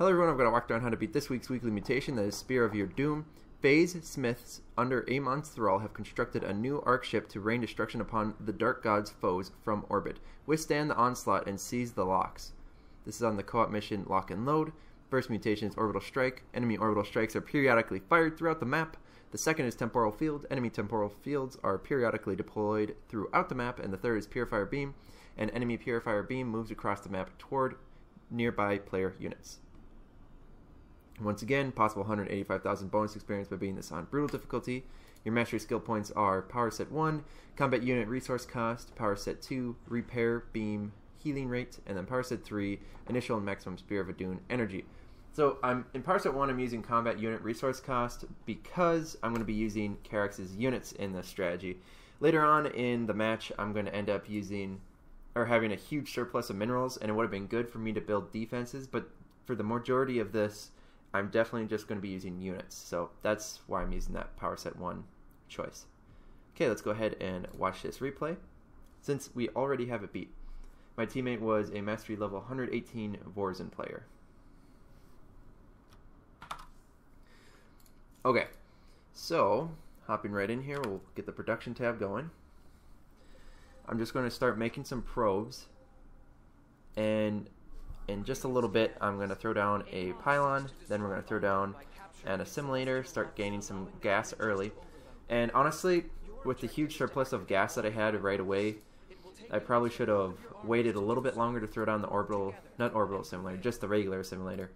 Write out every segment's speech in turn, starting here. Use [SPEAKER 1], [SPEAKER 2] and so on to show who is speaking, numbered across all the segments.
[SPEAKER 1] Hello everyone, I'm going to walk down how to beat this week's weekly mutation, that is Spear of Your Doom. Phase Smiths, under Amon's thrall, have constructed a new arc ship to rain destruction upon the Dark God's foes from orbit. Withstand the onslaught and seize the locks. This is on the co-op mission Lock and Load. First mutation is Orbital Strike. Enemy orbital strikes are periodically fired throughout the map. The second is Temporal Field. Enemy temporal fields are periodically deployed throughout the map. And the third is Purifier Beam. An enemy Purifier Beam moves across the map toward nearby player units. Once again, possible 185,000 bonus experience by beating this on brutal difficulty. Your mastery skill points are Power Set 1, Combat Unit Resource Cost, Power Set 2, Repair Beam Healing Rate, and then Power Set 3, Initial and Maximum Spear of Adun Energy. So in Power Set 1, I'm using Combat Unit Resource Cost because I'm going to be using Karax's units in this strategy. Later on in the match, I'm going to end up using, or having a huge surplus of minerals, and it would have been good for me to build defenses, but for the majority of this, I'm definitely just going to be using units, so that's why I'm using that Power Set 1 choice. Okay, let's go ahead and watch this replay, since we already have it beat. My teammate was a Mastery Level 118 Vorzen player. Okay, so, hopping right in here, we'll get the production tab going. I'm just going to start making some probes, and in just a little bit, I'm going to throw down a pylon, then we're going to throw down an assimilator, start gaining some gas early. And honestly, with the huge surplus of gas that I had right away, I probably should have waited a little bit longer to throw down the orbital, not orbital assimilator, just the regular assimilator.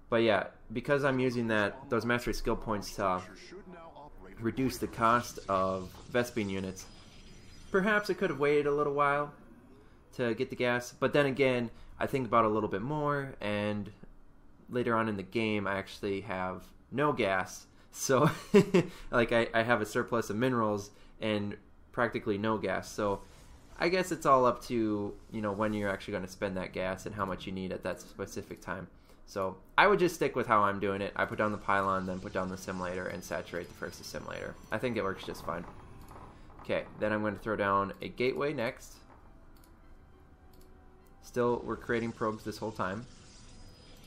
[SPEAKER 1] But yeah, because I'm using those mastery skill points to reduce the cost of Vespene units, perhaps I could have waited a little while to get the gas, but then again, I think about it a little bit more, and later on in the game, I actually have no gas. So, like, I have a surplus of minerals and practically no gas. So, I guess it's all up to, you know, when you're actually going to spend that gas and how much you need at that specific time. So, I would just stick with how I'm doing it. I put down the pylon, then put down the assimilator, and saturate the first assimilator. I think it works just fine. Okay, then I'm going to throw down a gateway next. Still, we're creating probes this whole time.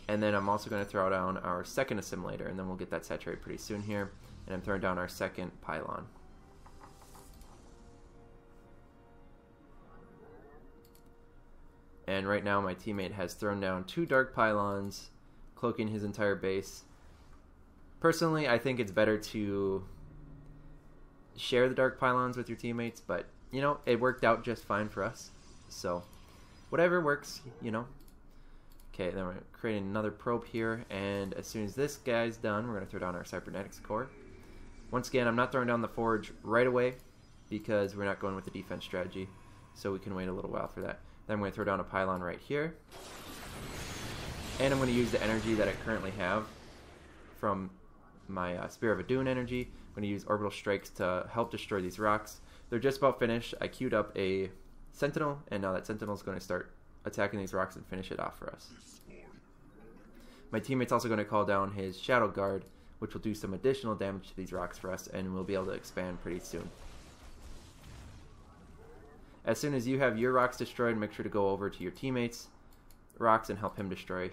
[SPEAKER 1] And then I'm also going to throw down our second assimilator, and then we'll get that saturated pretty soon here. And I'm throwing down our second pylon. And right now my teammate has thrown down 2 dark pylons, cloaking his entire base. Personally, I think it's better to share the dark pylons with your teammates, but, you know, it worked out just fine for us. So, whatever works, you know. Okay, then we're creating another probe here, and as soon as this guy's done, we're going to throw down our cybernetics core. Once again, I'm not throwing down the forge right away because we're not going with the defense strategy, so we can wait a little while for that. Then I'm going to throw down a pylon right here, and I'm going to use the energy that I currently have from my Spear of Adun energy. I'm going to use orbital strikes to help destroy these rocks. They're just about finished. I queued up a Sentinel, and now that Sentinel is going to start attacking these rocks and finish it off for us. My teammate's also going to call down his Shadow Guard, which will do some additional damage to these rocks for us, and we'll be able to expand pretty soon. As soon as you have your rocks destroyed, make sure to go over to your teammate's rocks and help him destroy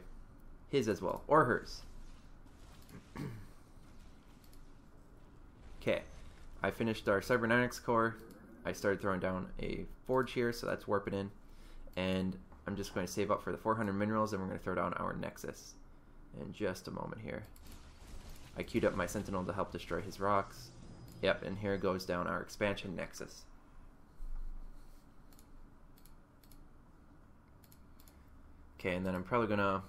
[SPEAKER 1] his as well, or hers. Okay, I finished our cybernetics core. I started throwing down a forge here, so that's warping in. And I'm just going to save up for the 400 minerals, and we're going to throw down our nexus in just a moment here. I queued up my sentinel to help destroy his rocks. Yep, and here goes down our expansion nexus. Okay, and then I'm probably going to,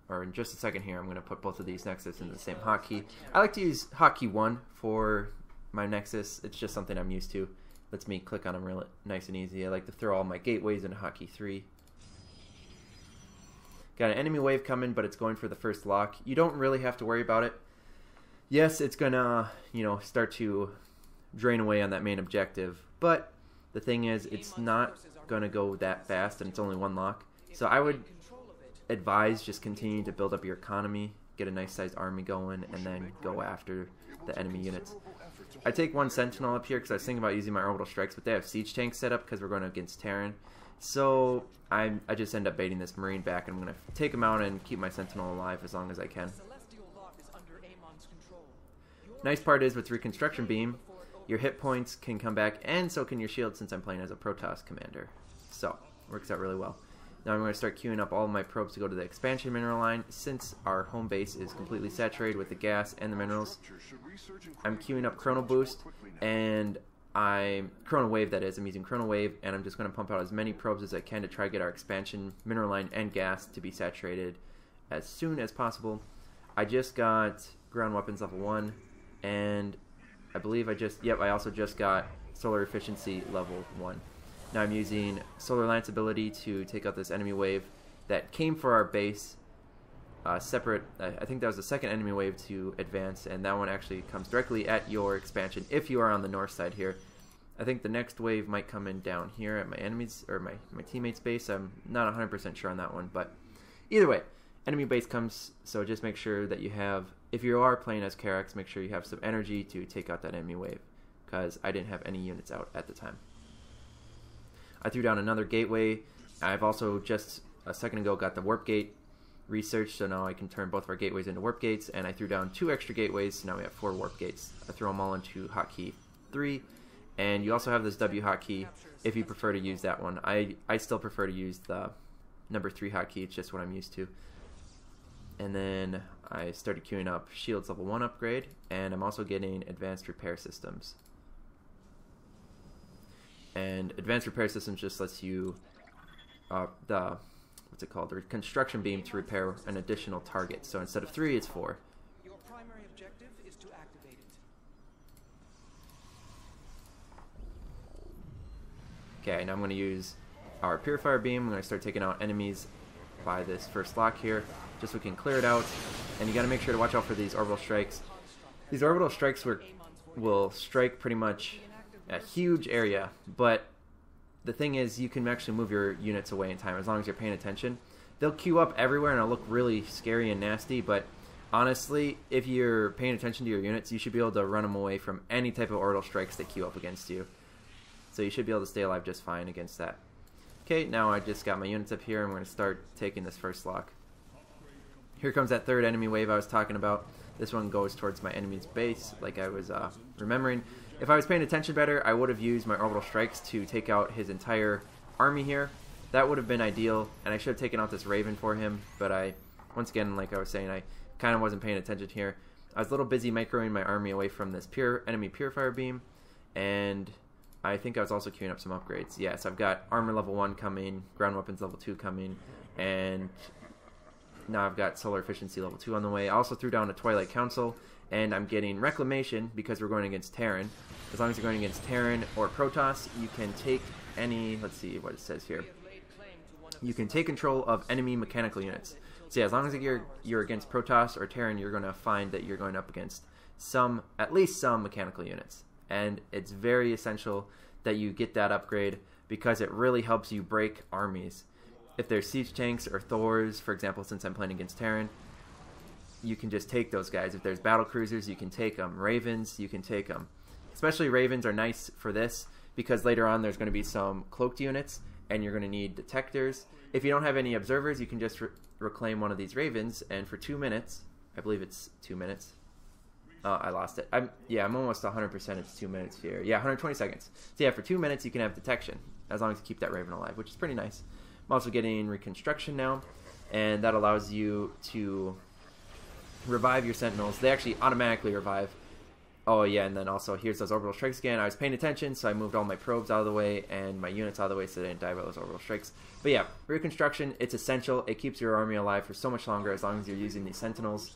[SPEAKER 1] or in just a second here, I'm going to put both of these nexus in the same hotkey. I like to use hotkey 1 for my nexus. It's just something I'm used to. Lets me click on them real nice and easy. I like to throw all my gateways into hotkey 3. Got an enemy wave coming, but it's going for the first lock. You don't really have to worry about it. Yes, it's gonna, you know, start to drain away on that main objective, but the thing is, it's not gonna go that fast, and it's only 1 lock. So I would advise just continuing to build up your economy, get a nice sized army going, and then go after the enemy units. I take 1 sentinel up here because I was thinking about using my orbital strikes, but they have siege tanks set up because we're going against Terran, So I just end up baiting this Marine back, and I'm going to take him out and keep my Sentinel alive as long as I can. Nice part is with Reconstruction Beam, your hit points can come back, and so can your shield since I'm playing as a Protoss commander. So, works out really well. Now I'm going to start queuing up all of my probes to go to the expansion mineral line. Since our home base is completely saturated with the gas and the minerals, I'm queuing up Chrono Boost, and Chrono Wave, that is. I'm using Chrono Wave, and I'm just going to pump out as many probes as I can to try to get our expansion mineral line and gas to be saturated as soon as possible. I just got ground weapons level 1, and I believe I also just got solar efficiency level 1. Now I'm using Solar Lance ability to take out this enemy wave that came for our base. Separate, I think that was the second enemy wave to advance, and that one actually comes directly at your expansion if you are on the north side here. I think the next wave might come in down here at my enemies or my teammates' base. I'm not 100% sure on that one, but either way, enemy base comes. So just make sure that you have, if you are playing as Karax, make sure you have some energy to take out that enemy wave, because I didn't have any units out at the time. I threw down another gateway. I've also just a second ago got the warp gate researched, so now I can turn both of our gateways into warp gates, and I threw down 2 extra gateways, so now we have 4 warp gates. I throw them all into hotkey 3, and you also have this W hotkey if you prefer to use that one. I still prefer to use the number 3 hotkey, it's just what I'm used to. And then I started queuing up Shields level 1 upgrade, and I'm also getting Advanced Repair Systems. And Advanced Repair Systems just lets you, what's it called? The Construction Beam to repair an additional target. So instead of 3, it's 4.
[SPEAKER 2] Your primary objective is to activate it.
[SPEAKER 1] Okay, now I'm going to use our Purifier Beam. I'm going to start taking out enemies by this first lock here, just so we can clear it out. And you got to make sure to watch out for these orbital strikes. These orbital strikes will strike pretty much a huge area, but the thing is you can actually move your units away in time as long as you're paying attention. They'll queue up everywhere and it'll look really scary and nasty, but honestly, if you're paying attention to your units, you should be able to run them away from any type of orbital strikes that queue up against you. So you should be able to stay alive just fine against that. Okay, now I just got my units up here and we're going to start taking this first lock. Here comes that third enemy wave I was talking about. This one goes towards my enemy's base, like I was remembering. If I was paying attention better, I would have used my orbital strikes to take out his entire army here. That would have been ideal, and I should have taken out this Raven for him, but once again, like I was saying, I kind of wasn't paying attention here. I was a little busy microing my army away from this enemy Purifier Beam, and I think I was also queuing up some upgrades. Yeah, so I've got Armor level 1 coming, Ground Weapons level 2 coming, and now I've got Solar Efficiency level 2 on the way. I also threw down a Twilight Council, and I'm getting Reclamation because we're going against Terran. As long as you're going against Terran or Protoss, you can take any, let's see what it says here. You can take control of enemy mechanical units. So yeah, as long as you're against Protoss or Terran, you're going to find that you're going up against at least some mechanical units. And it's very essential that you get that upgrade because it really helps you break armies. If there's siege tanks or Thors, for example, since I'm playing against Terran, you can just take those guys. If there's battle cruisers, you can take them. Ravens, you can take them. Especially Ravens are nice for this because later on there's going to be some cloaked units and you're going to need detectors. If you don't have any observers, you can just reclaim one of these Ravens, and for 2 minutes, I believe it's 2 minutes. I lost it. I'm almost 100% it's 2 minutes here. Yeah, 120 seconds. So yeah, for 2 minutes you can have detection as long as you keep that Raven alive, which is pretty nice. I'm also getting Reconstruction now, and that allows you to revive your Sentinels. They actually automatically revive. Oh yeah, and then also here's those orbital strikes again. I was paying attention, so I moved all my probes out of the way and my units out of the way so they didn't die by those orbital strikes. But yeah, Reconstruction, it's essential. It keeps your army alive for so much longer as long as you're using these Sentinels.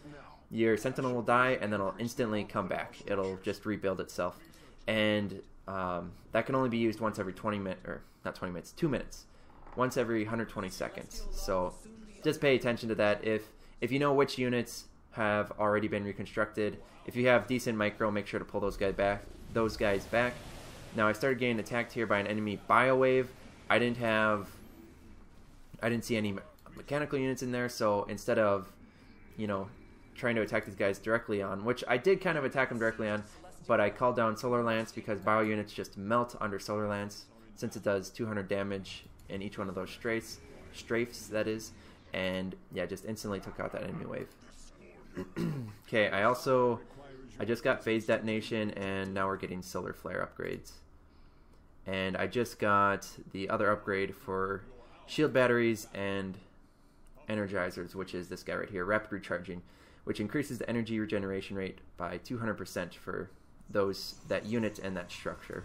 [SPEAKER 1] Your Sentinel will die and then it'll instantly come back. It'll just rebuild itself. And that can only be used once every 20 minutes, or not 20 minutes, 2 minutes. Once every 120 seconds. So just pay attention to that. If you know which units have already been reconstructed, if you have decent micro, make sure to pull those guys back. Now I started getting attacked here by an enemy biowave. I didn't see any mechanical units in there, so instead of, trying to attack these guys directly on, which I did kind of attack them directly on, but I called down Solar Lance because bio units just melt under Solar Lance since it does 200 damage in each one of those strafes, that is. And yeah, just instantly took out that enemy wave. Okay, I just got phase detonation, and now we're getting solar flare upgrades. And I just got the other upgrade for shield batteries and energizers, which is this guy right here, rapid recharging, which increases the energy regeneration rate by 200% for that unit and that structure.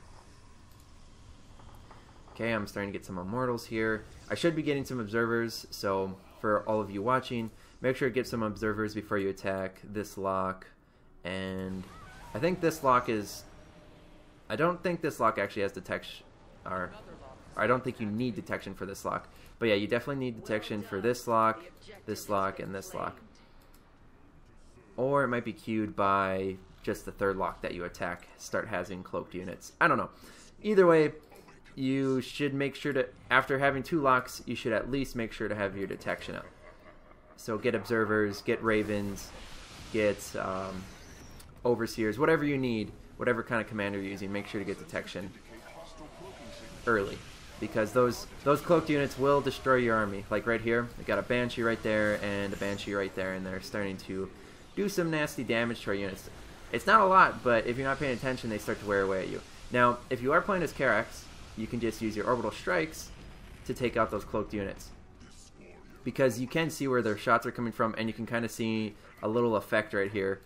[SPEAKER 1] Okay, I'm starting to get some immortals here. I should be getting some observers, so for all of you watching, make sure to get some observers before you attack this lock. And I think this lock is... I don't think this lock actually has detection, or I don't think you need detection for this lock. But yeah, you definitely need detection for this lock, and this lock. Or it might be queued by just the third lock that you attack, start having cloaked units. I don't know. Either way, you should make sure to, after having 2 locks, you should at least make sure to have your detection up. So get observers, get ravens, get overseers, whatever you need, whatever kind of commander you're using, make sure to get detection early. Because those cloaked units will destroy your army. Like right here, we got a Banshee right there and a Banshee right there, and they're starting to do some nasty damage to our units. It's not a lot, but if you're not paying attention, they start to wear away at you. Now, if you are playing as Karax, you can just use your orbital strikes to take out those cloaked units. Because you can see where their shots are coming from, and you can kind of see a little effect right here.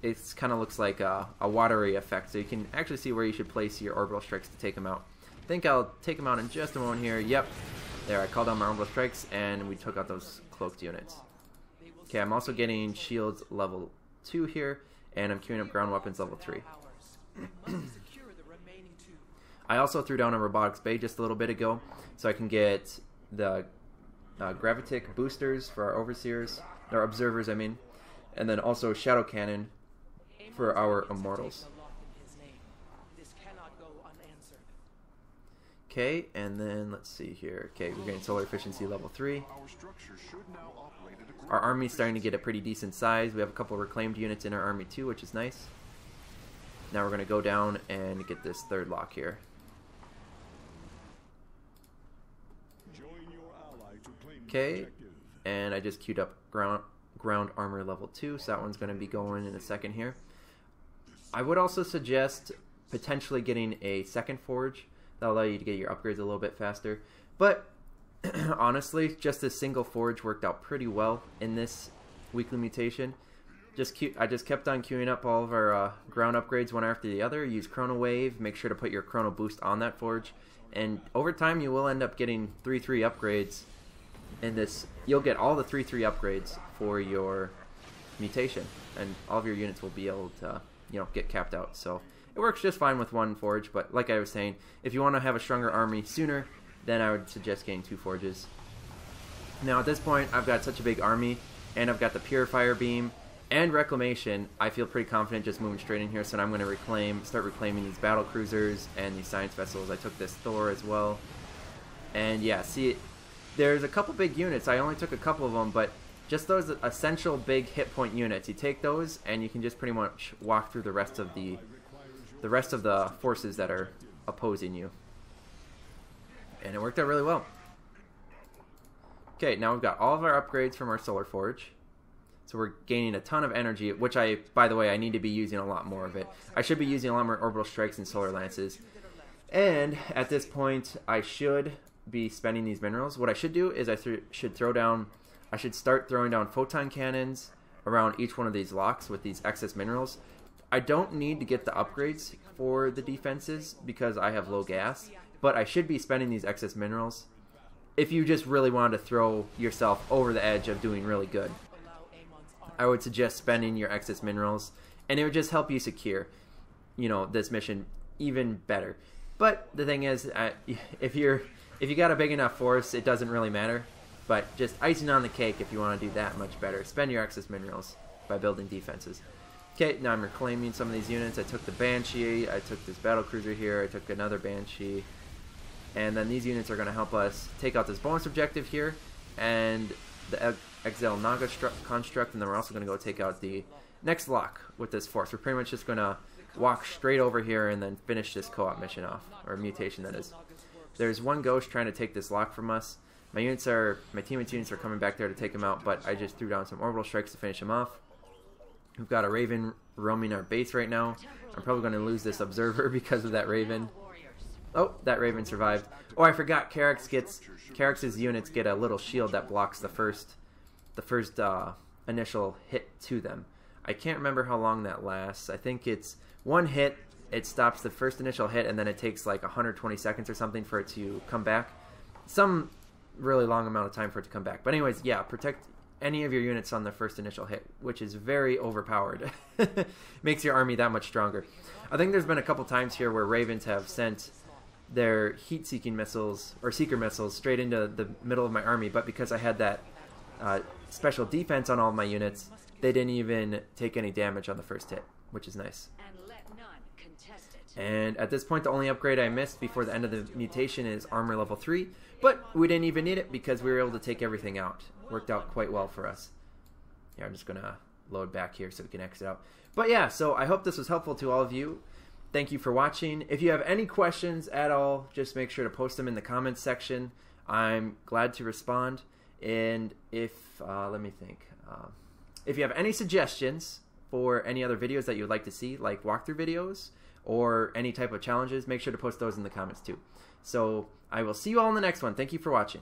[SPEAKER 1] It kind of looks like a watery effect, so you can actually see where you should place your orbital strikes to take them out. I think I'll take them out in just a moment here. Yep, there, I called out my orbital strikes, and we took out those cloaked units. Okay, I'm also getting shields level 2 here, and I'm queuing up ground weapons level 3. I also threw down a robotics bay just a little bit ago, so I can get the gravitic boosters for our overseers, or observers, I mean, and then also shadow cannon for our immortals. Okay, and then let's see here. Okay, we're getting solar efficiency level 3. Our army's starting to get a pretty decent size. We have a couple reclaimed units in our army too, which is nice. Now we're going to go down and get this third lock here. Okay, and I just queued up ground armor level 2, so that one's going to be going in a second here. I would also suggest potentially getting a second forge. That'll allow you to get your upgrades a little bit faster. But honestly, just this single forge worked out pretty well in this weekly mutation. I just kept on queuing up all of our ground upgrades one after the other. Use Chrono Wave, make sure to put your Chrono Boost on that forge. And over time, you will end up getting 3-3 upgrades. In this, you'll get all the 3-3 upgrades for your mutation, and all of your units will be able to, get capped out. So it works just fine with one forge, but like I was saying, if you want to have a stronger army sooner, then I would suggest getting 2 forges. Now at this point, I've got such a big army, and I've got the Purifier Beam and Reclamation. I feel pretty confident just moving straight in here, so now I'm going to start reclaiming these battle cruisers and these science vessels. I took this Thor as well, and yeah, see, there's a couple big units. I only took a couple of them, but just those essential big hit point units, you take those, and you can just pretty much walk through the rest of the forces that are opposing you. And it worked out really well. Okay, now we've got all of our upgrades from our Solar Forge. So we're gaining a ton of energy, which by the way, I need to be using a lot more of it. I should be using a lot more Orbital Strikes and Solar Lances. And at this point, I should be spending these minerals. What I should do is I should start throwing down photon cannons around each one of these locks with these excess minerals. I don't need to get the upgrades for the defenses because I have low gas, but I should be spending these excess minerals if you just really wanted to throw yourself over the edge of doing really good. I would suggest spending your excess minerals, and it would just help you secure, this mission even better. But the thing is, if you got a big enough force, it doesn't really matter. But just icing on the cake if you want to do that much better. Spend your excess minerals by building defenses. Okay, now I'm reclaiming some of these units. I took the Banshee, I took this battlecruiser here, I took another Banshee. And then these units are going to help us take out this bonus objective here, and the Exile Naga construct, and then we're also going to go take out the next lock with this force. We're pretty much just going to walk straight over here and then finish this co-op mission off, or mutation that is. There's one ghost trying to take this lock from us. My teammates' units are coming back there to take him out, but I just threw down some orbital strikes to finish him off. We've got a Raven roaming our base right now. I'm probably going to lose this observer because of that Raven. Oh, that Raven survived. Oh, I forgot Carrick's units get a little shield that blocks the first initial hit to them. I can't remember how long that lasts. I think it's one hit, it stops the first initial hit, and then it takes like 120 seconds or something for it to come back. Some really long amount of time for it to come back. But anyways, yeah, protect any of your units on the first initial hit, which is very overpowered. Makes your army that much stronger. I think there's been a couple times here where Ravens have sent their heat-seeking missiles or seeker missiles straight into the middle of my army, but because I had that special defense on all of my units, they didn't even take any damage on the first hit, which is nice. And at this point, the only upgrade I missed before the end of the mutation is armor level 3, but we didn't even need it because we were able to take everything out. Worked out quite well for us. Yeah, I'm just going to load back here so we can exit out. But yeah, so I hope this was helpful to all of you. Thank you for watching. If you have any questions at all, just make sure to post them in the comments section. I'm glad to respond. And if, let me think. If you have any suggestions for any other videos that you would like to see, like walkthrough videos, or any type of challenges, make sure to post those in the comments too. So I will see you all in the next one. Thank you for watching.